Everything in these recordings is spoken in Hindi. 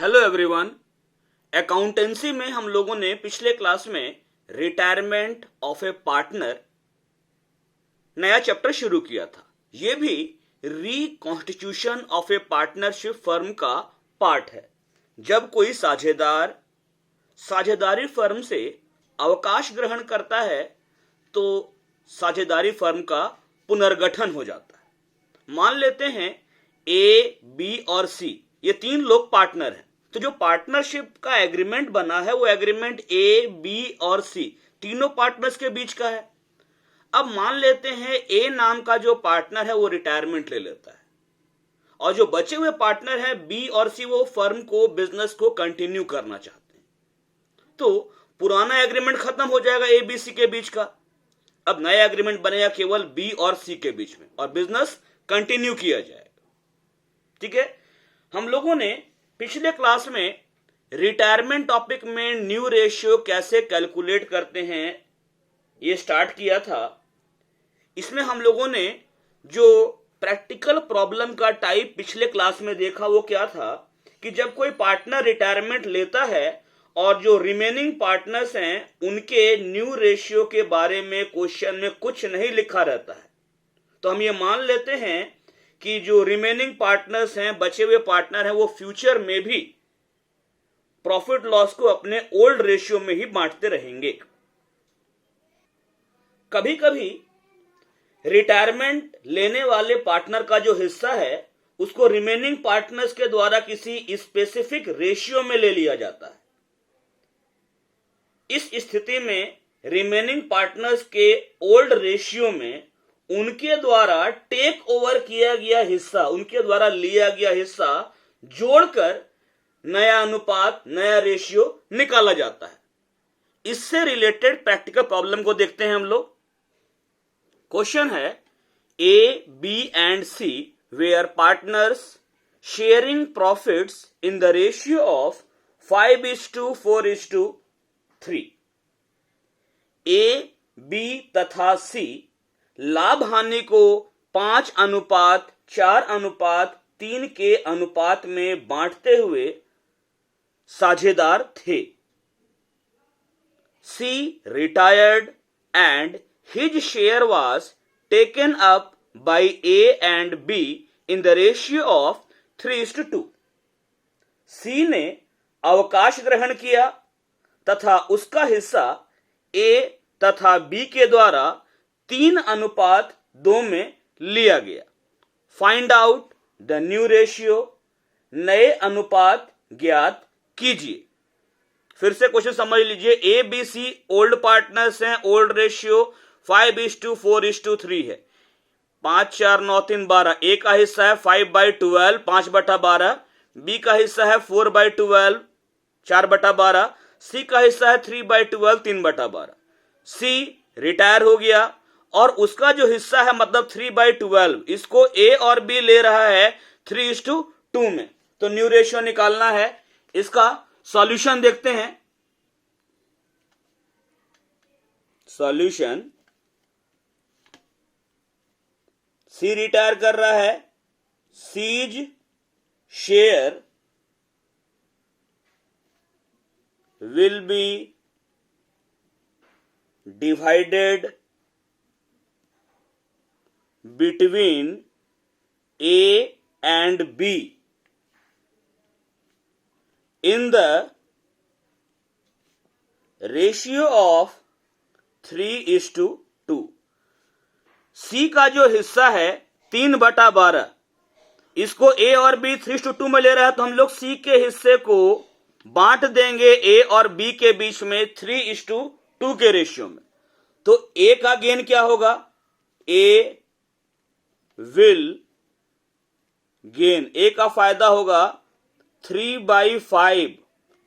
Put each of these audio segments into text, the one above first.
Hello everyone. अकाउंटेंसी में हम लोगों ने पिछले क्लास में रिटायरमेंट ऑफ ए पार्टनर नया चैप्टर शुरू किया था। यह भी reconstitution of A partnership firm का पार्ट है। जब कोई साझेदार साझेदारी फर्म से अवकाश ग्रहण करता है तो साझेदारी फर्म का पुनर्गठन हो जाता है। मान लेते हैं ए, बी और सी ये तीन लोग पार्टनर हैं। तो जो पार्टनरशिप का एग्रीमेंट बना है वो एग्रीमेंट ए, बी और सी तीनों पार्टनर्स के बीच का है। अब मान लेते हैं ए नाम का जो पार्टनर है वो रिटायरमेंट ले लेता है और जो बचे हुए पार्टनर हैं बी और सी वो फर्म को बिजनेस को कंटिन्यू करना चाहते हैं। तो पुराना एग्रीमेंट खत्म हो जाएगा ए बी सी के बीच का। अब नया एग्रीमेंट बनेगा केवल बी और सी के बीच में और बिजनेस कंटिन्यू किया जाएगा। ठीक है, हम लोगों ने पिछले क्लास में रिटायरमेंट टॉपिक में न्यू रेशियो कैसे कैलकुलेट करते हैं ये स्टार्ट किया था। इसमें हम लोगों ने जो प्रैक्टिकल प्रॉब्लम का टाइप पिछले क्लास में देखा वो क्या था कि जब कोई पार्टनर रिटायरमेंट लेता है और जो रिमेनिंग पार्टनर्स हैं उनके न्यू रेशियो के बारे में क्वेश्चन में कुछ नहीं लिखा रहता है, तो हम ये मान लेते हैं कि जो रिमेनिंग पार्टनर्स हैं, बचे हुए पार्टनर हैं, वो फ्यूचर में भी प्रॉफिट लॉस को अपने ओल्ड रेशियो में ही बांटते रहेंगे। कभी कभी रिटायरमेंट लेने वाले पार्टनर का जो हिस्सा है उसको रिमेनिंग पार्टनर्स के द्वारा किसी स्पेसिफिक रेशियो में ले लिया जाता है। इस स्थिति में रिमेनिंग पार्टनर्स के ओल्ड रेशियो में उनके द्वारा टेक ओवर किया गया हिस्सा, उनके द्वारा लिया गया हिस्सा जोड़कर नया अनुपात, नया रेशियो निकाला जाता है। इससे रिलेटेड प्रैक्टिकल प्रॉब्लम को देखते हैं हम लोग। क्वेश्चन है A, B and C were partners sharing profits in the ratio of 5:4:3। A, B तथा सी लाभ हानि को 5:4:3 के अनुपात में बांटते हुए साझेदार थे। C retired and his share was taken up by A and B in the ratio of 3:2। C ने अवकाश ग्रहण किया तथा उसका हिस्सा ए तथा बी के द्वारा 3:2 में लिया गया। Find out the new ratio, नए अनुपात ज्ञात कीजिए। फिर से क्वेश्चन समझ लीजिए। ए, बी, सी ओल्ड पार्टनर्स हैं, ओल्ड रेशियो 5:4:3 है। 5, 4, 9, 3, 12। ए का हिस्सा है 5/12 5/12। बी का हिस्सा है 4/12 4/12। सी का हिस्सा है 3/12 3/12। सी रिटायर हो गया और उसका जो हिस्सा है मतलब 3/12 इसको ए और बी ले रहा है 3:2 में। तो न्यू रेशियो निकालना है। इसका सॉल्यूशन देखते हैं। सॉल्यूशन, सी रिटायर कर रहा है। C's share will be divided between A and B in the ratio of 3:2। C का जो हिस्सा है 3/12 इसको A और B 3:2 में ले रहा है, तो हम लोग C के हिस्से को बांट देंगे A और B के बीच में 3:2 के रेशियो में। तो ए का गेन क्या होगा? ए विल गेन, ए का फायदा होगा 3/5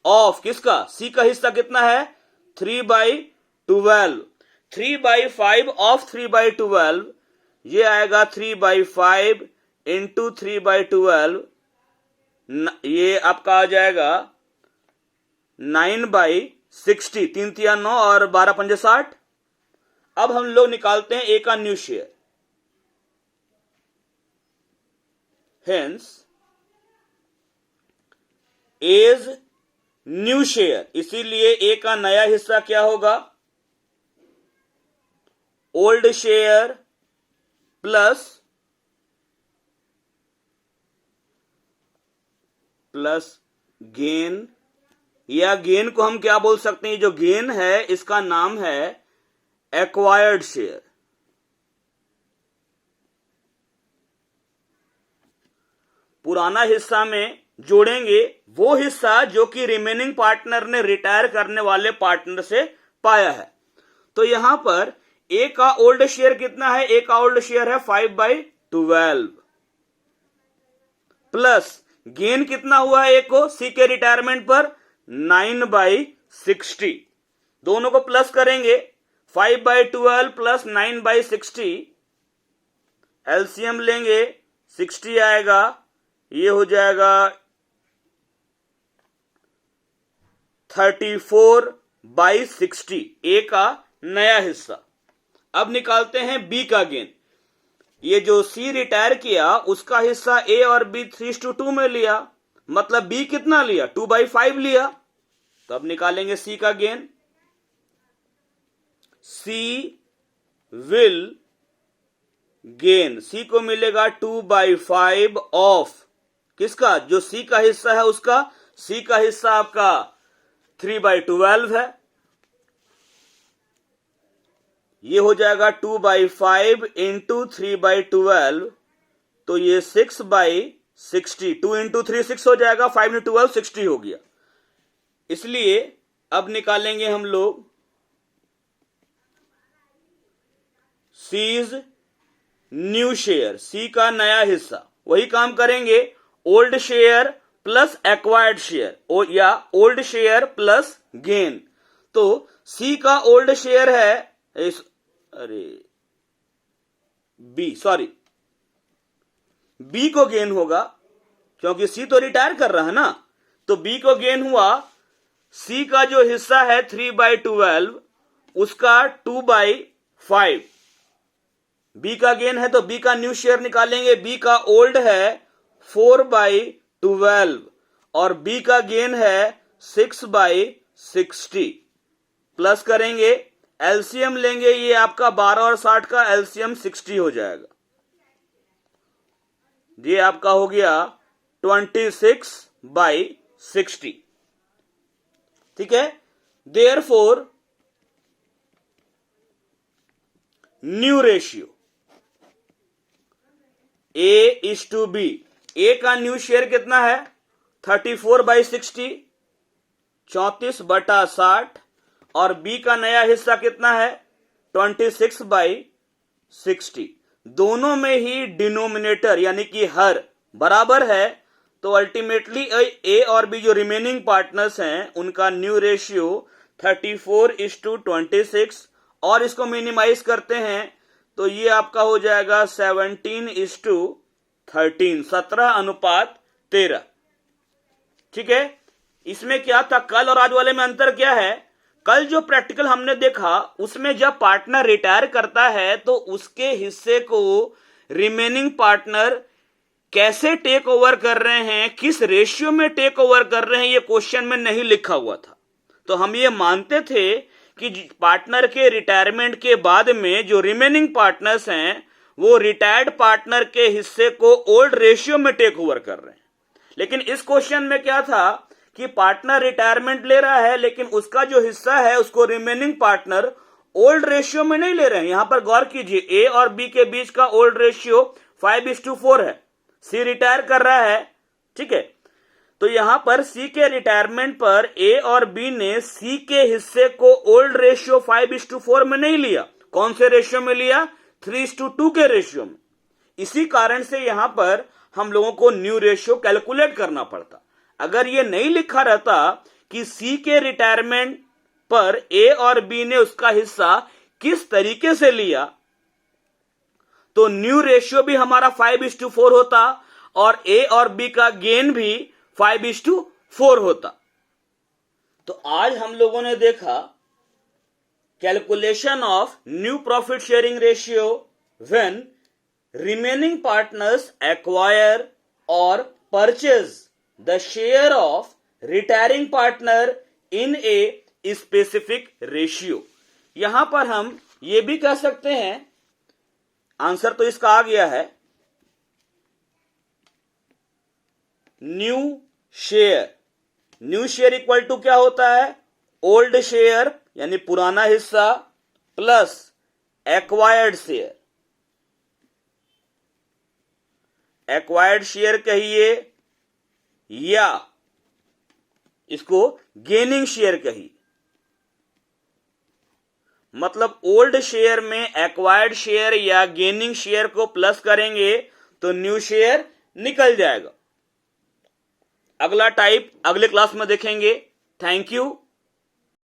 ऑफ किसका? सी का हिस्सा कितना है 3/12। 3/5 ऑफ 3/12 ये आएगा 3/5 इंटू 3/12 ये आपका आ जाएगा 9/60। 3 3 9 और 12 5 60। अब हम लोग निकालते हैं ए का new share. Hence, as new share, इसीलिए ए का नया हिस्सा क्या होगा, ओल्ड शेयर प्लस गेन, या गेन को हम क्या बोल सकते हैं, जो गेन है इसका नाम है एक्वायर्ड शेयर। पुराना हिस्सा में जोड़ेंगे वो हिस्सा जो कि रिमेनिंग पार्टनर ने रिटायर करने वाले पार्टनर से पाया है। तो यहां पर ए का ओल्ड शेयर कितना है, ए का ओल्ड शेयर है 5/12 प्लस गेन कितना हुआ है ए को सी के रिटायरमेंट पर 9/60। दोनों को प्लस करेंगे, 5/12 प्लस 9/60, एलसीएम लेंगे 60 आएगा, ये हो जाएगा 34/60 ए का नया हिस्सा। अब निकालते हैं बी का गेन। ये जो सी रिटायर किया उसका हिस्सा ए और बी 3:2 में लिया, मतलब बी कितना लिया, 2/5 लिया। तो अब निकालेंगे सी का गेन। सी विल गेन, सी को मिलेगा 2/5 ऑफ किसका, जो सी का हिस्सा है उसका, सी का हिस्सा आपका 3/12 है, ये हो जाएगा 2/5 इंटू 3/12, तो ये 6/60, 2 इंटू 3 6 हो जाएगा, 5 इंटू 12 60 हो गया। इसलिए अब निकालेंगे हम लोग सीज न्यू शेयर, सी का नया हिस्सा। वही काम करेंगे, old share plus acquired share या ओल्ड शेयर प्लस गेन। तो सी का ओल्ड शेयर है बी को गेन होगा, क्योंकि सी तो रिटायर कर रहा है ना, तो बी को गेन हुआ, सी का जो हिस्सा है 3/12 उसका 2/5, बी का गेन है तो बी का न्यू शेयर निकालेंगे। बी का ओल्ड है 4/12 और बी का गेन है 6/60, प्लस करेंगे, एलसीएम लेंगे, ये आपका 12 और 60 का एलसीएम 60 हो जाएगा, ये आपका हो गया 26/60। ठीक है, देयरफॉर न्यू रेशियो A:B, ए का न्यू शेयर कितना है 34/60, 34/60, और बी का नया हिस्सा कितना है 26/60। दोनों में ही डिनोमिनेटर यानी कि हर बराबर है, तो अल्टीमेटली ए और बी जो रिमेनिंग पार्टनर्स हैं उनका न्यू रेशियो 34:26, और इसको मिनिमाइज करते हैं तो ये आपका हो जाएगा 17:13, 17:13। ठीक है, इसमें क्या था, कल और आज वाले में अंतर क्या है, कल जो प्रैक्टिकल हमने देखा उसमें जब पार्टनर रिटायर करता है तो उसके हिस्से को रिमेनिंग पार्टनर कैसे टेक ओवर कर रहे हैं, किस रेशियो में टेक ओवर कर रहे हैं, ये क्वेश्चन में नहीं लिखा हुआ था। तो हम ये मानते थे कि पार्टनर के रिटायरमेंट के बाद में जो रिमेनिंग पार्टनर्स हैं वो रिटायर्ड पार्टनर के हिस्से को ओल्ड रेशियो में टेक ओवर कर रहे हैं। लेकिन इस क्वेश्चन में क्या था कि पार्टनर रिटायरमेंट ले रहा है लेकिन उसका जो हिस्सा है उसको रिमेनिंग पार्टनर ओल्ड रेशियो में नहीं ले रहे हैं। यहां पर गौर कीजिए, ए और बी के बीच का ओल्ड रेशियो 5:4 है, सी रिटायर कर रहा है। ठीक है, तो यहां पर सी के रिटायरमेंट पर ए और बी ने सी के हिस्से को ओल्ड रेशियो 5:4 में नहीं लिया, कौन से रेशियो में लिया, 3:2 के रेशियो में। इसी कारण से यहां पर हम लोगों को न्यू रेशियो कैलकुलेट करना पड़ता। अगर ये नहीं लिखा रहता कि सी के रिटायरमेंट पर ए और बी ने उसका हिस्सा किस तरीके से लिया, तो न्यू रेशियो भी हमारा 5:4 होता और ए और बी का गेन भी 5:4 होता। तो आज हम लोगों ने देखा calculation of new profit sharing ratio when remaining partners acquire और purchase the share of retiring partner in a specific ratio. यहां पर हम ये भी कह सकते हैं, आंसर तो इसका आ गया है, new share. New share equal to क्या होता है, ओल्ड शेयर यानी पुराना हिस्सा plus acquired share. Acquired share कहिए या इसको गेनिंग शेयर कहिए। मतलब ओल्ड शेयर में एक्वायर्ड शेयर या गेनिंग शेयर को प्लस करेंगे तो न्यू शेयर निकल जाएगा। अगला टाइप अगले क्लास में देखेंगे। Thank you.